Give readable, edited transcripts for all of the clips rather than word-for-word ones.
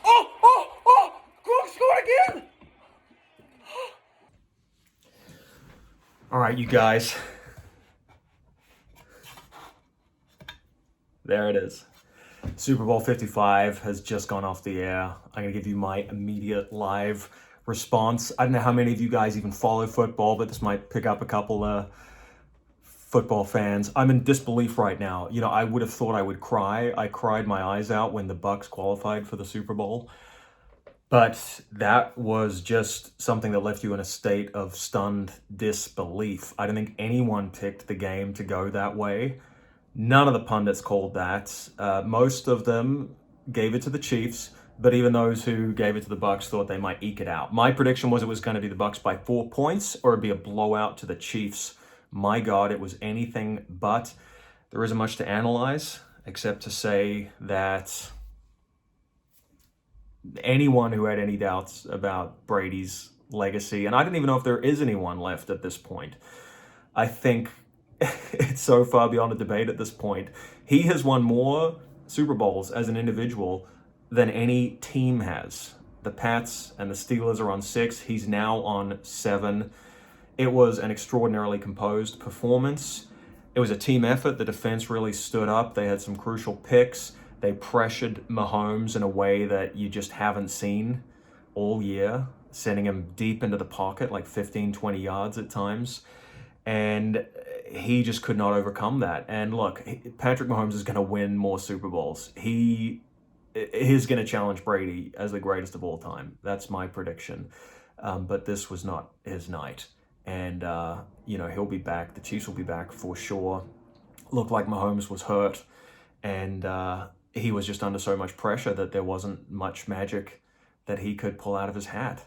Gronk scored again! All right, you guys. There it is. Super Bowl 55 has just gone off the air. I'm going to give you my immediate live response. I don't know how many of you guys even follow football, but this might pick up a couple football fans. I'm in disbelief right now. You know, I would have thought I would cry. I cried my eyes out when the Bucks qualified for the Super Bowl. But that was just something that left you in a state of stunned disbelief. I don't think anyone picked the game to go that way. None of the pundits called that. Most of them gave it to the Chiefs, but even those who gave it to the Bucks thought they might eke it out. My prediction was it was going to be the Bucks by 4 points, or it'd be a blowout to the Chiefs. My God, it was anything but. There isn't much to analyze, except to say that anyone who had any doubts about Brady's legacy, and I don't even know if there is anyone left at this point, I think it's so far beyond a debate at this point. He has won more Super Bowls as an individual than any team has. The Pats and the Steelers are on 6. He's now on 7. It was an extraordinarily composed performance. It was a team effort. The defense really stood up. They had some crucial picks. They pressured Mahomes in a way that you just haven't seen all year, sending him deep into the pocket, like 15, 20 yards at times. And he just could not overcome that. And look, Patrick Mahomes is going to win more Super Bowls. He is going to challenge Brady as the greatest of all time. That's my prediction. But this was not his night. And, he'll be back. The Chiefs will be back for sure. Looked like Mahomes was hurt. And he was just under so much pressure that there wasn't much magic that he could pull out of his hat.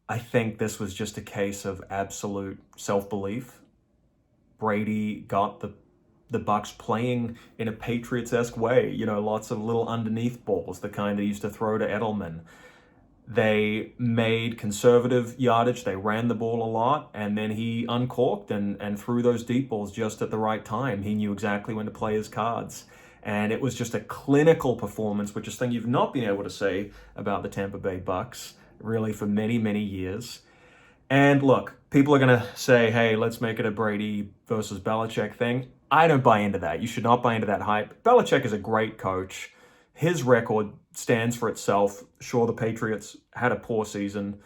I think this was just a case of absolute self-belief. Brady got the Bucks playing in a Patriots-esque way. Lots of little underneath balls, the kind they used to throw to Edelman. They made conservative yardage. They ran the ball a lot, and then he uncorked and threw those deep balls just at the right time. He knew exactly when to play his cards. And it was just a clinical performance, which is something you've not been able to say about the Tampa Bay Bucks, really, for many, many years. And look, people are going to say, hey, let's make it a Brady versus Belichick thing. I don't buy into that. You should not buy into that hype. Belichick is a great coach. His record stands for itself. Sure, the Patriots had a poor season,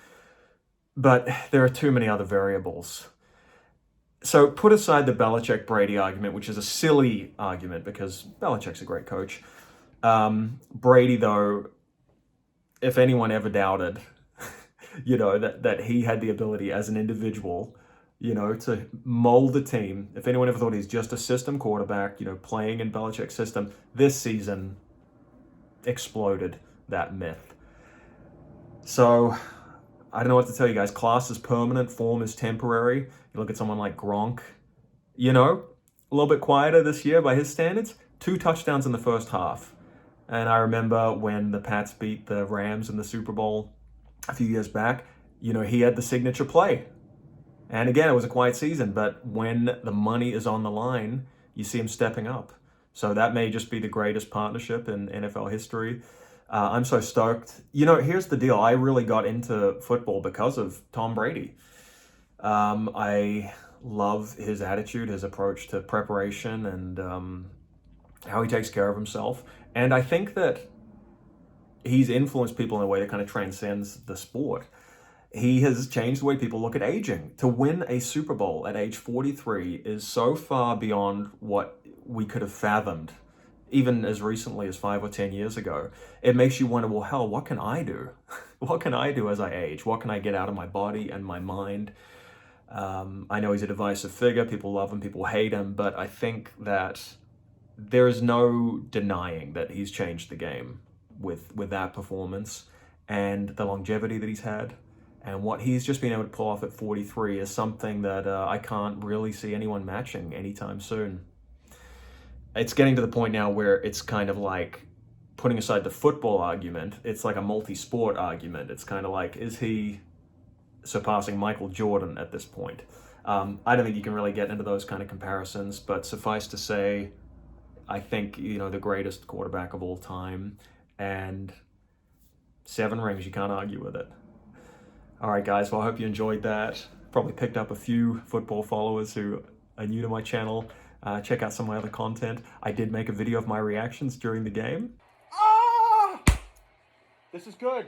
but there are too many other variables. So put aside the Belichick-Brady argument, which is a silly argument because Belichick's a great coach. Brady, though, if anyone ever doubted, that he had the ability as an individual, to mold the team. If anyone ever thought he's just a system quarterback, playing in Belichick's system, this season exploded that myth. So I don't know what to tell you guys. Class is permanent, form is temporary. You look at someone like Gronk, a little bit quieter this year by his standards, 2 touchdowns in the first half. And I remember when the Pats beat the Rams in the Super Bowl a few years back, he had the signature play. And again, it was a quiet season, but when the money is on the line, you see him stepping up. So that may just be the greatest partnership in NFL history. I'm so stoked. Here's the deal. I really got into football because of Tom Brady. I love his attitude, his approach to preparation, and how he takes care of himself. And I think that he's influenced people in a way that kind of transcends the sport. He has changed the way people look at aging. To win a Super Bowl at age 43 is so far beyond what we could have fathomed, even as recently as 5 or 10 years ago. It makes you wonder, well, hell, what can I do? What can I do as I age? What can I get out of my body and my mind? I know he's a divisive figure. People love him, people hate him, but I think that there is no denying that he's changed the game with that performance and the longevity that he's had. And what he's just been able to pull off at 43 is something that I can't really see anyone matching anytime soon. It's getting to the point now where it's kind of like, putting aside the football argument, it's like a multi-sport argument. It's kind of like, is he surpassing Michael Jordan at this point? I don't think you can really get into those kind of comparisons, but suffice to say, I think, the greatest quarterback of all time. And 7 rings, you can't argue with it. All right, guys, well, I hope you enjoyed that. Probably picked up a few football followers who are new to my channel. Check out some of my other content. I did make a video of my reactions during the game. Ah! This is good.